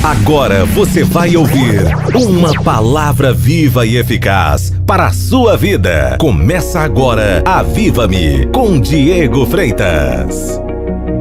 Agora você vai ouvir uma palavra viva e eficaz para a sua vida. Começa agora Aviva-me com Diego Freitas.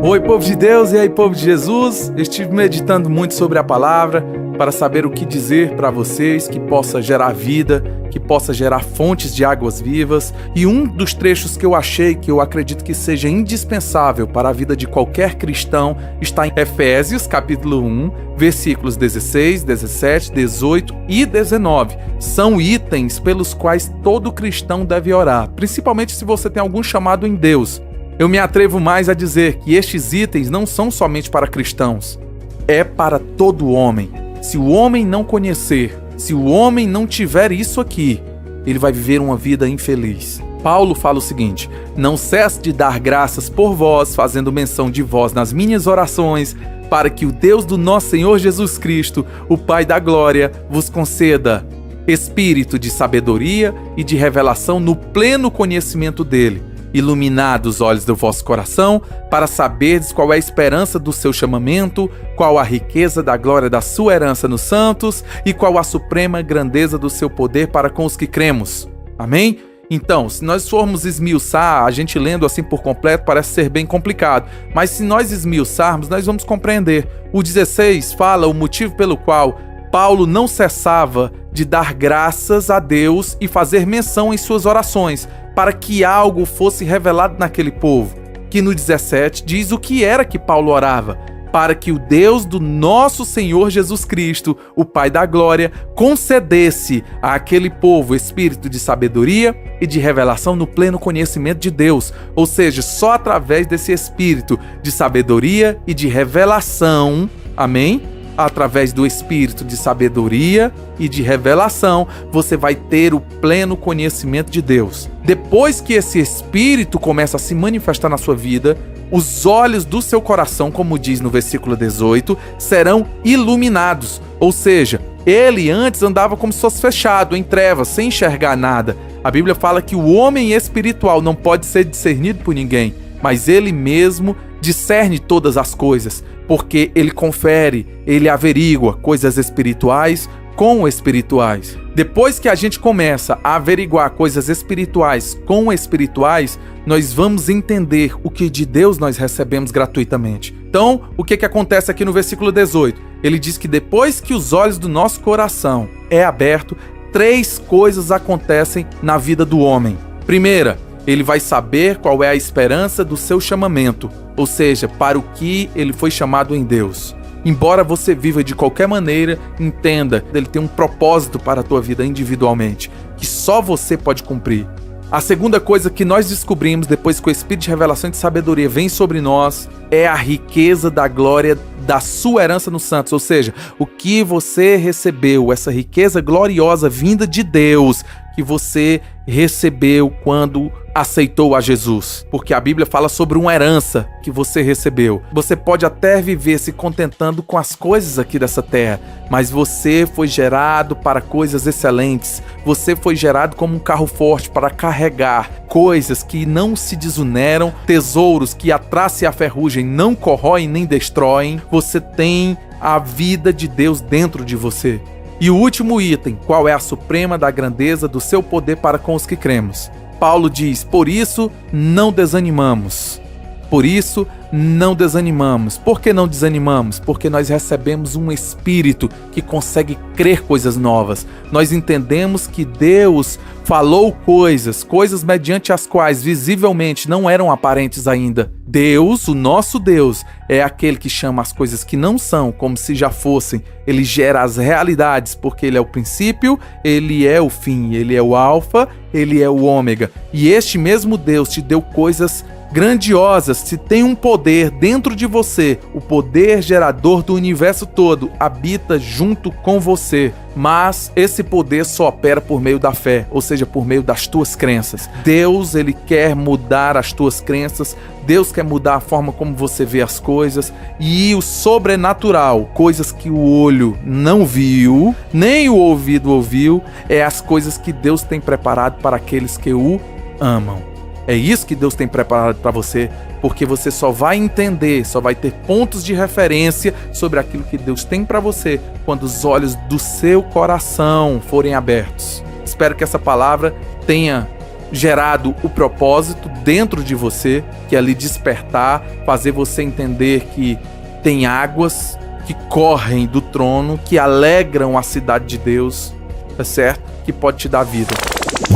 Oi, povo de Deus, e aí, povo de Jesus. Estive meditando muito sobre a palavra para saber o que dizer para vocês que possa gerar vida, que possa gerar fontes de águas vivas. E um dos trechos que eu achei, que eu acredito que seja indispensável para a vida de qualquer cristão, está em Efésios, capítulo 1, versículos 16, 17, 18 e 19. São itens pelos quais todo cristão deve orar, principalmente se você tem algum chamado em Deus. Eu me atrevo mais a dizer que estes itens não são somente para cristãos, é para todo homem. Se o homem não conhecer, se o homem não tiver isso aqui, ele vai viver uma vida infeliz. Paulo fala o seguinte: não cesse de dar graças por vós, fazendo menção de vós nas minhas orações, para que o Deus do nosso Senhor Jesus Cristo, o Pai da glória, vos conceda espírito de sabedoria e de revelação no pleno conhecimento dele, iluminados os olhos do vosso coração, para saberdes qual é a esperança do seu chamamento, qual a riqueza da glória da sua herança nos santos e qual a suprema grandeza do seu poder para com os que cremos. Amém? Então, se nós formos esmiuçar, a gente lendo assim por completo parece ser bem complicado, mas se nós esmiuçarmos, nós vamos compreender. O 16 fala o motivo pelo qual Paulo não cessava de dar graças a Deus e fazer menção em suas orações, para que algo fosse revelado naquele povo, que no 17 diz o que era que Paulo orava: para que o Deus do nosso Senhor Jesus Cristo, o Pai da glória, concedesse àquele povo espírito de sabedoria e de revelação no pleno conhecimento de Deus. Ou seja, só através desse espírito de sabedoria e de revelação, amém? Através do espírito de sabedoria e de revelação, você vai ter o pleno conhecimento de Deus. Depois que esse espírito começa a se manifestar na sua vida, os olhos do seu coração, como diz no versículo 18, serão iluminados. Ou seja, ele antes andava como se fosse fechado, em trevas, sem enxergar nada. A Bíblia fala que o homem espiritual não pode ser discernido por ninguém, mas ele mesmo discerne todas as coisas, porque ele confere, ele averigua coisas espirituais com espirituais. Depois que a gente começa a averiguar coisas espirituais com espirituais, nós vamos entender o que de Deus nós recebemos gratuitamente. Então, o que acontece aqui no versículo 18? Ele diz que depois que os olhos do nosso coração é aberto, 3 coisas acontecem na vida do homem. Primeira, ele vai saber qual é a esperança do seu chamamento, ou seja, para o que ele foi chamado em Deus. Embora você viva de qualquer maneira, entenda, ele tem um propósito para a tua vida individualmente, que só você pode cumprir. A segunda coisa que nós descobrimos depois que o Espírito de revelação e de sabedoria vem sobre nós é a riqueza da glória da sua herança nos santos, ou seja, o que você recebeu, essa riqueza gloriosa vinda de Deus, que você recebeu quando aceitou a Jesus, porque a Bíblia fala sobre uma herança que você recebeu. Você pode até viver se contentando com as coisas aqui dessa terra, mas você foi gerado para coisas excelentes. Você foi gerado como um carro forte para carregar coisas que não se desuneram, tesouros que a traça e a ferrugem não corroem nem destroem. Você tem a vida de Deus dentro de você. E o último item, qual é a suprema da grandeza do seu poder para com os que cremos? Paulo diz: por isso não desanimamos. Por isso não desanimamos. Por que não desanimamos? Porque nós recebemos um espírito que consegue crer coisas novas. Nós entendemos que Deus falou coisas mediante as quais visivelmente não eram aparentes ainda. Deus, o nosso Deus, é aquele que chama as coisas que não são como se já fossem. Ele gera as realidades, porque ele é o princípio, ele é o fim, ele é o alfa, ele é o ômega. E este mesmo Deus te deu coisas grandiosas. Se tem um poder dentro de você, o poder gerador do universo todo habita junto com você, mas esse poder só opera por meio da fé, ou seja, por meio das tuas crenças. Deus, ele quer mudar as tuas crenças, Deus quer mudar a forma como você vê as coisas, e o sobrenatural, coisas que o olho não viu, nem o ouvido ouviu, é as coisas que Deus tem preparado para aqueles que o amam. É isso que Deus tem preparado para você, porque você só vai entender, só vai ter pontos de referência sobre aquilo que Deus tem para você quando os olhos do seu coração forem abertos. Espero que essa palavra tenha gerado o propósito dentro de você, que é lhe despertar, fazer você entender que tem águas que correm do trono, que alegram a cidade de Deus, tá certo? Que pode te dar vida.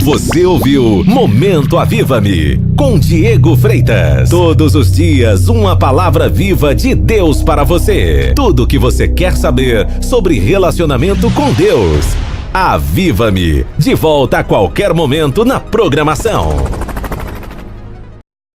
Você ouviu Momento Aviva-me com Diego Freitas. Todos os dias uma palavra viva de Deus para você. Tudo o que você quer saber sobre relacionamento com Deus. Aviva-me, de volta a qualquer momento na programação.